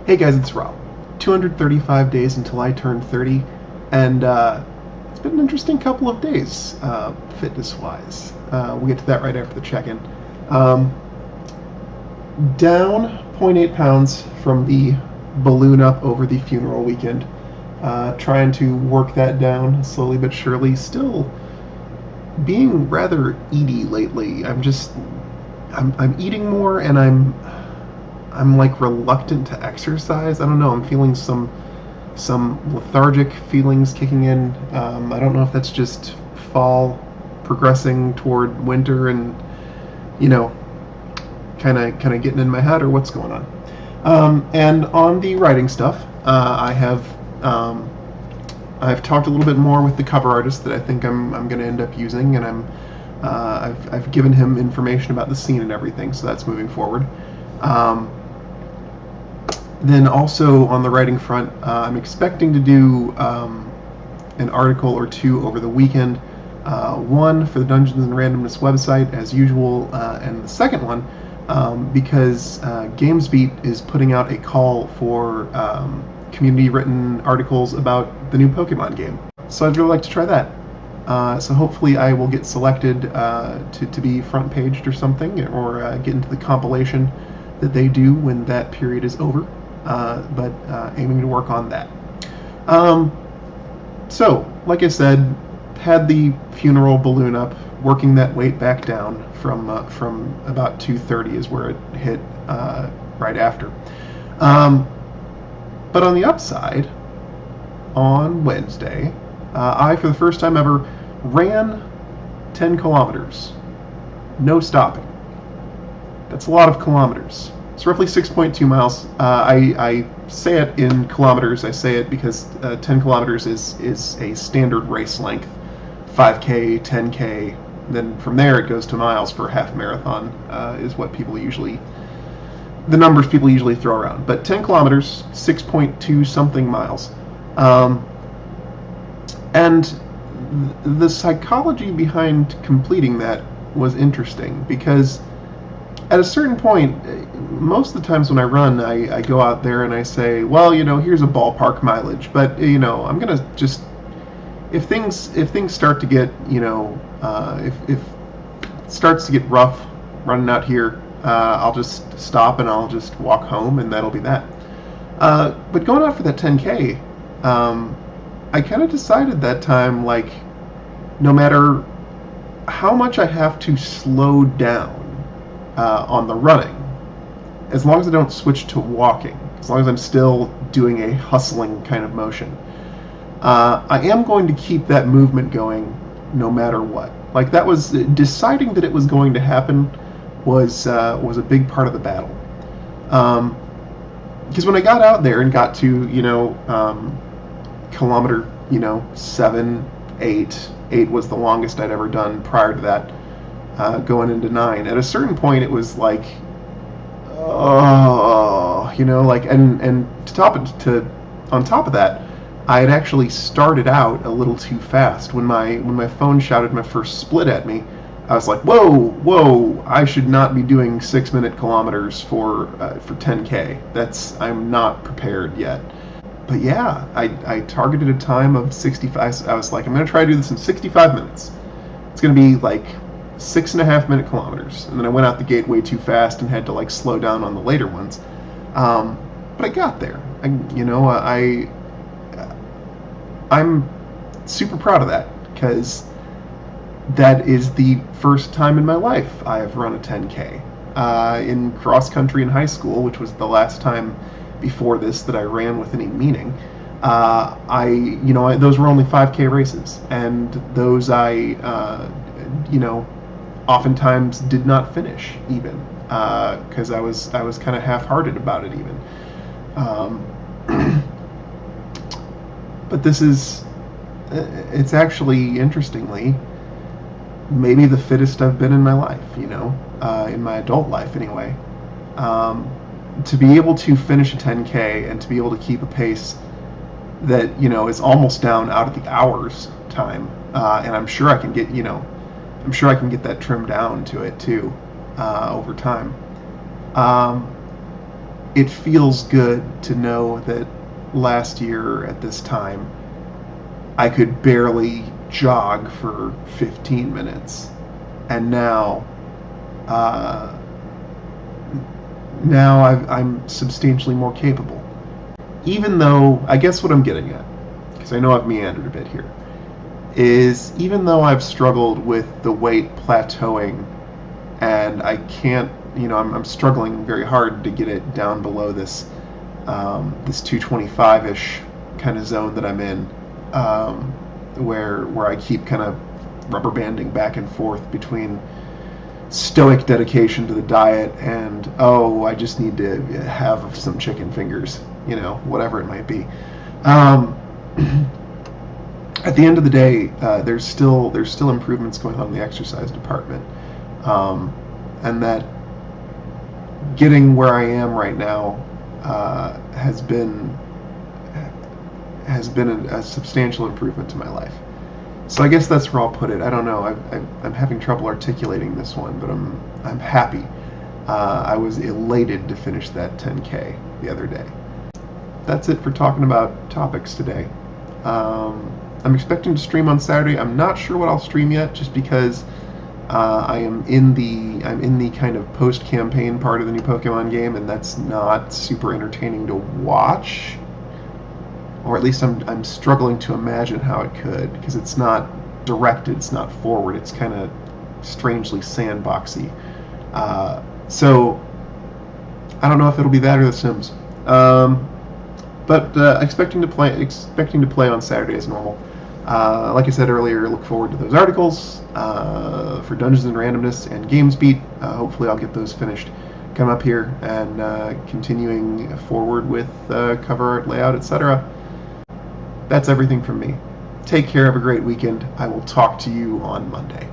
Hey guys, it's Rob. 235 days until I turn 30, and it's been an interesting couple of days, fitness-wise. We'll get to that right after the check-in. Down zero point 0.8 pounds from the balloon up over the funeral weekend. Trying to work that down slowly but surely. Still being rather eaty lately. I'm eating more, and I'm like reluctant to exercise. I don't know. I'm feeling some lethargic feelings kicking in. I don't know if that's just fall progressing toward winter and kind of getting in my head, or what's going on. And on the writing stuff, I've talked a little bit more with the cover artist that I think I'm going to end up using, and I've given him information about the scene and everything, so that's moving forward. Then also on the writing front, I'm expecting to do an article or two over the weekend. One for the Dungeons and Randomness website, as usual, and the second one because GamesBeat is putting out a call for community-written articles about the new Pokemon game. So I'd really like to try that. So hopefully I will get selected to be front-paged or something, or get into the compilation that they do when that period is over. But aiming to work on that. So, like I said, had the funeral balloon up, working that weight back down from about 230 is where it hit right after. But on the upside, on Wednesday, I, for the first time ever, ran 10 kilometers. No stopping. That's a lot of kilometers. It's roughly 6.2 miles. I say it in kilometers. I say it because 10 kilometers is a standard race length. 5K, 10K, then from there it goes to miles for a half marathon, is what the numbers people usually throw around. But 10 kilometers, 6.2 something miles. And the psychology behind completing that was interesting, because at a certain point, most of the times when I run, I go out there and I say, well, here's a ballpark mileage, but I'm gonna just, if things start to get, if it starts to get rough running out here, I'll just stop and I'll just walk home, and that'll be that. But going out for that 10K, I kind of decided that time, like, no matter how much I have to slow down on the running, as long as I don't switch to walking, as long as I'm still doing a hustling kind of motion, I am going to keep that movement going no matter what. Like, that was deciding that it was going to happen was a big part of the battle. Because when I got out there and got to kilometer 7, 8 was the longest I'd ever done prior to that. Going into 9. At a certain point, it was like, and on top of that, I had actually started out a little too fast. When my phone shouted my first split at me, I was like, whoa, I should not be doing 6-minute kilometers for 10K. I'm not prepared yet. But yeah, I targeted a time of 65. I was like, I'm going to try to do this in 65 minutes. It's going to be like 6.5-minute kilometers, and then I went out the gate way too fast and had to like slow down on the later ones. But I got there. I'm super proud of that, because that is the first time in my life I have run a 10K. In cross country in high school, which was the last time before this that I ran with any meaning. Those were only 5K races, and those oftentimes did not finish even, because I was kind of half-hearted about it even. But it's actually, interestingly, maybe the fittest I've been in my life, in my adult life anyway. To be able to finish a 10K and to be able to keep a pace that, is almost down out of the hours time, and I'm sure I can get that trimmed down to it too, over time. it feels good to know that last year at this time I could barely jog for 15 minutes, and uh, now I'm substantially more capable. Even though, I guess what I'm getting at, because I know I've meandered a bit here, is even though I've struggled with the weight plateauing, and I can't, I'm struggling very hard to get it down below this 225-ish kind of zone that I'm in, where I keep kind of rubber banding back and forth between stoic dedication to the diet and, oh, I just need to have some chicken fingers, whatever it might be. At the end of the day, there's still improvements going on in the exercise department, and that getting where I am right now has been a substantial improvement to my life. So I guess that's where I'll put it. I don't know. I'm having trouble articulating this one, but I'm happy. I was elated to finish that 10K the other day. That's it for talking about topics today. I'm expecting to stream on Saturday. I'm not sure what I'll stream yet, just because I'm in the kind of post-campaign part of the new Pokemon game, and that's not super entertaining to watch. Or at least I'm struggling to imagine how it could, because it's not directed, it's not forward, it's kind of strangely sandboxy. So I don't know if it'll be that or The Sims. But expecting to play on Saturday as normal. Like I said earlier, look forward to those articles for Dungeons and Randomness and GamesBeat. Hopefully I'll get those finished, come up here, and continuing forward with cover art, layout, etc. That's everything from me. Take care, have a great weekend. I will talk to you on Monday.